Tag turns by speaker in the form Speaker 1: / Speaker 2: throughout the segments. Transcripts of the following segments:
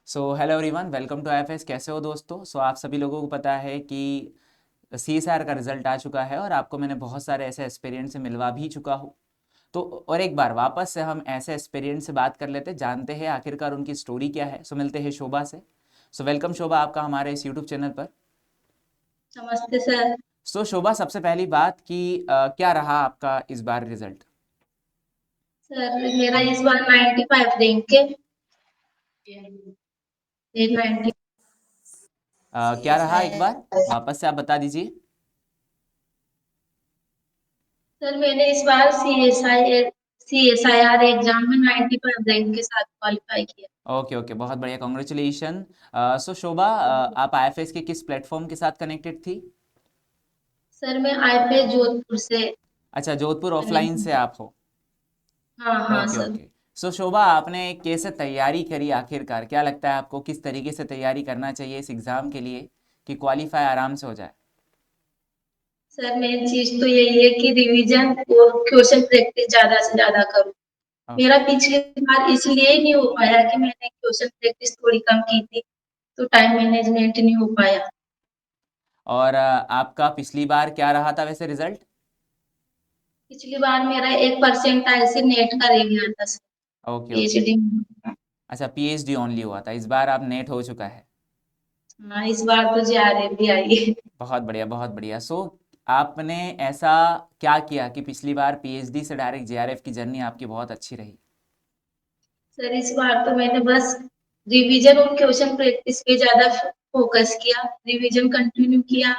Speaker 1: Hello everyone, welcome to IFS. कैसे हो दोस्तों? आप सभी लोगों को पता है कि सीएसआर का रिजल्ट आ चुका है और आपको मैंने बहुत सारे ऐसे एक्सपीरियंस से मिलवा भी चुका हूँ। तो और एक बार वापस से हम ऐसे एक्सपीरियंस से बात कर लेते हैं, जानते हैं आखिरकार उनकी स्टोरी क्या है। मिलते हैं शोभा से। वेलकम शोभा, आपका हमारे इस यूट्यूब चैनल पर।
Speaker 2: नमस्ते सर।
Speaker 1: शोभा, सबसे पहली बात कि क्या रहा आपका इस बार रिजल्ट?
Speaker 2: सर मेरा इस बार 95 रैंक के 890।
Speaker 1: क्या रहा, एक बार वापस से आप बता दीजिए।
Speaker 2: सर मैंने इस बार CSIR एग्जाम में 95 रैंक के साथ क्वालिफाई किया।
Speaker 1: ओके ओके, बहुत बढ़िया, कॉन्ग्रेचुलेशन। शोभा, आप आईएफएस के किस प्लेटफॉर्म के साथ कनेक्टेड थी?
Speaker 2: सर मैं आईपीएस जोधपुर से
Speaker 1: अच्छा, जोधपुर ऑफलाइन से
Speaker 2: कनेक्ट।
Speaker 1: आप हो।
Speaker 2: हाँ हाँ
Speaker 1: ओके
Speaker 2: सर।
Speaker 1: ओके। शोभा, आपने कैसे तैयारी करी आखिरकार? क्या लगता है आपको किस तरीके से तैयारी करना चाहिए इस एग्ज़ाम के लिए कि क्वालिफाई आराम से हो जाए?
Speaker 2: सर मेन चीज तो यही है कि रिवीजन और क्वेश्चन प्रैक्टिस ज्यादा से ज्यादा करूँ।
Speaker 1: ओके।
Speaker 2: मेरा पिछली बार इसलिए ही नहीं हो पाया कि मैंने क्वेश्चन प्रैक्टिस थोड़ी कम की थी, तो टाइम मैनेजमेंट नहीं हो पाया।
Speaker 1: और आपका पिछली बार क्या रहा था वैसे रिजल्ट?
Speaker 2: पिछली बार मेरा 1% से नेट का रह गया था सर।
Speaker 1: Okay okay.
Speaker 2: पीएचडी।
Speaker 1: अच्छा, पीएचडी ओनली हुआ था, इस बार आप नेट हो चुका है।
Speaker 2: हाँ इस बार तो जेआरएफ भी आई है।
Speaker 1: बहुत बढ़िया बहुत बढ़िया। आपने ऐसा क्या किया कि पिछली बार पीएचडी से डायरेक्ट जेआरएफ की जर्नी आपकी बहुत अच्छी रही?
Speaker 2: सर इस बार तो मैंने बस रिवीजन और क्वेश्चन प्रैक्टिस पे ज्यादा फोकस किया। रिवीजन कंटिन्यू किया।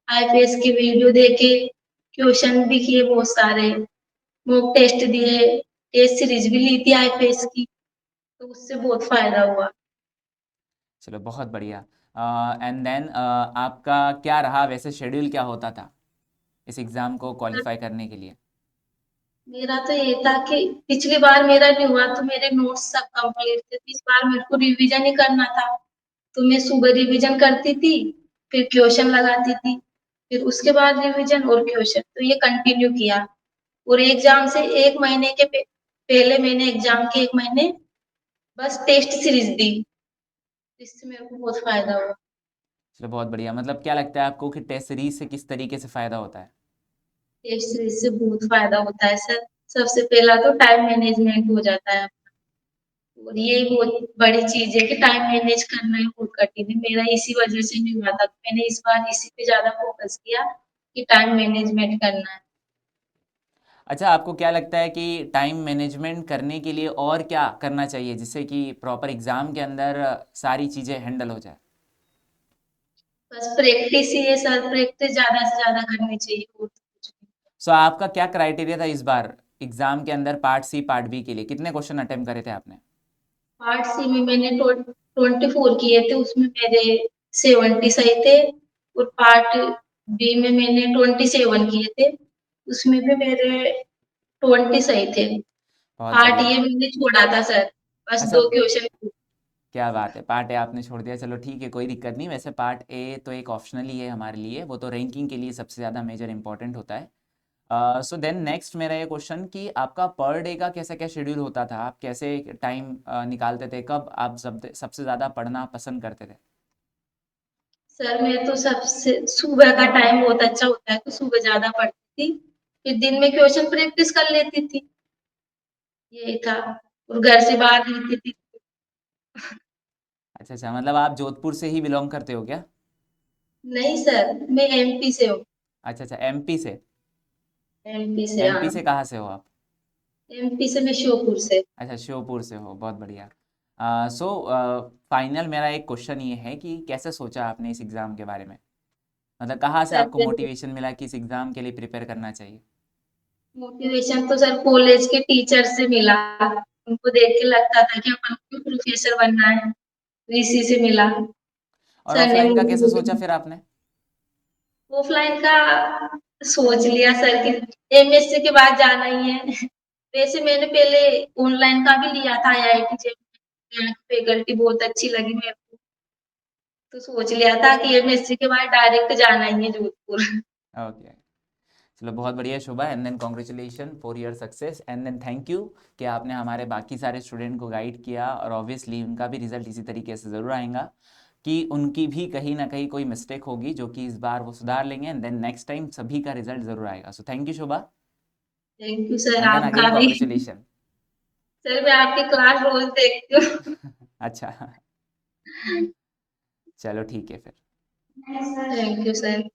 Speaker 2: आईपीएस के वीडियो देखे। क्वेश्चन भी किए बहुत सारे। मॉक टेस्ट दिए। टेस्ट सीरीज भी ली थी आईपीएस की। तो उससे बहुत फायदा हुआ।
Speaker 1: चलो, बहुत बढ़िया। एंड देन आपका क्या रहा वैसे, शेड्यूल क्या होता था इस एग्ज़ाम को क्वालिफाई करने के लिए?
Speaker 2: मेरा तो ये था कि पिछली बार मेरा नहीं हुआ तो मेरे नोट्स सब कंप्लीट थे, इस बार मेरे को रिवीजन ही करना था। तो मैं सुबह रिवीजन करती थी। फिर क्वेश्चन लगाती थी। फिर उसके बाद रिवीजन और क्वेश्चन, तो ये कंटिन्यू किया। और एग्जाम से एक महीने के पहले मैंने एग्जाम के एक महीने बस टेस्ट सीरीज दी। इससे मेरे को बहुत फायदा हुआ।
Speaker 1: चलो, बहुत बढ़िया। मतलब क्या लगता है आपको कि टेस्ट सीरीज से किस तरीके से फ़ायदा होता है?
Speaker 2: टेस्ट सीरीज से बहुत फायदा होता है सर। सबसे पहला तो टाइम मैनेजमेंट हो जाता है। और ये बहुत बड़ी चीज है कि टाइम मैनेज करना ही बहुत कठिन है, मेरा इसी वजह से नहीं हुआ था, तो मैंने इस बार इसी पे ज्यादा फोकस किया कि टाइम मैनेजमेंट करना है।
Speaker 1: अच्छा, आपको क्या लगता है कि टाइम मैनेजमेंट करने के लिए और क्या करना चाहिए जिससे कि प्रॉपर एग्ज़ाम के अंदर सारी चीज़ें हैंडल हो जाए?
Speaker 2: बस प्रैक्टिस ही है सर, प्रैक्टिस ज्यादा से ज्यादा करनी चाहिए और तो कुछ नहीं।
Speaker 1: आपका क्या क्राइटेरिया था इस बार एग्ज़ाम के अंदर पार्ट सी पार्ट बी के लिए? कितने क्वेश्चन अटेम्प्ट करे थे आपने?
Speaker 2: पार्ट सी में मैंने 24 किए थे, उसमें मेरे 70 सही थे। और पार्ट बी में मैंने 27 किए थे, उसमें भी मेरे 20 सही थे।
Speaker 1: बहुत
Speaker 2: पार्ट
Speaker 1: बढ़िया।
Speaker 2: ये मैंने छोड़ा था सर, बस
Speaker 1: अच्छा,
Speaker 2: 2 क्वेश्चन।
Speaker 1: क्या बात है, पार्ट ए आपने छोड़ दिया। चलो ठीक है, कोई दिक्कत नहीं। वैसे पार्ट ए तो एक ऑप्शनल ही है हमारे लिए, वो तो रैंकिंग के लिए सबसे ज़्यादा मेजर इंपॉर्टेंट होता है। देन नेक्स्ट मेरा ये क्वेश्चन कि आपका पर डे का कैसा क्या शेड्यूल होता था? आप कैसे टाइम निकालते थे? कब आप सबसे ज़्यादा पढ़ना पसंद करते थे?
Speaker 2: सर मैं तो सबसे सुबह का टाइम बहुत अच्छा होता है, तो सुबह ज्यादा पढ़ती थी। फिर दिन में क्वेश्चन प्रैक्टिस कर लेती थी। यही था। और घर से बाहर रहती थी।
Speaker 1: अच्छा अच्छा, मतलब आप जोधपुर से ही बिलोंग करते हो क्या?
Speaker 2: नहीं सर, मैं एमपी से हूँ।
Speaker 1: अच्छा अच्छा, एमपी से।
Speaker 2: एमपी से
Speaker 1: एमपी
Speaker 2: हाँ।
Speaker 1: से कहाँ से हो आप?
Speaker 2: एमपी से मैं श्योपुर से।
Speaker 1: अच्छा, श्योपुर से हो, बहुत बढ़िया। फाइनल मेरा एक क्वेश्चन ये है कि कैसे सोचा आपने इस एग्ज़ाम के बारे में? मतलब कहाँ से
Speaker 2: सर
Speaker 1: आपको
Speaker 2: मैंने
Speaker 1: मोटिवेशन मिला कि इस एग्ज़ाम के लिए प्रिपेयर करना चाहिए?
Speaker 2: मोटिवेशन तो सर कॉलेज के टीचर से मिला। उनको देख के लगता था कि अपन को प्रोफेसर बनना है, तो इसी से मिला।
Speaker 1: और
Speaker 2: सर ने
Speaker 1: ऑफलाइन का कैसे सोचा फिर आपने?
Speaker 2: ऑफलाइन का सोच लिया सर कि एमएससी के बाद जाना ही है। वैसे मैंने पहले ऑनलाइन का भी लिया था आईआईटी जेईई। यहाँ की फैकल्टी बहुत अच्छी लगी मेरे को, तो सोच लिया था कि एमएससी के बाद डायरेक्ट जाना ही है जोधपुर।
Speaker 1: ओके। चलो बहुत बढ़िया Shobha, and then congratulation for your success, and then thank you कि आपने हमारे बाकी सारे स्टूडेंट को गाइड किया, और ऑब्वियसली उनका भी रिजल्ट इसी तरीके से ज़रूर आएगा कि उनकी भी कहीं ना कहीं कोई मिस्टेक होगी जो कि इस बार वो सुधार लेंगे, एंड देन नेक्स्ट टाइम सभी का रिजल्ट ज़रूर आएगा। So thank you Shobha,
Speaker 2: thank you sir,
Speaker 1: and then
Speaker 2: आपका
Speaker 1: अगेन
Speaker 2: भी।
Speaker 1: कॉन्ग्रेचुलेशन।
Speaker 2: सर मैं आपकी क्लास रोज देखती हूँ।
Speaker 1: अच्छा, चलो ठीक है फिर।
Speaker 2: Thank you sir.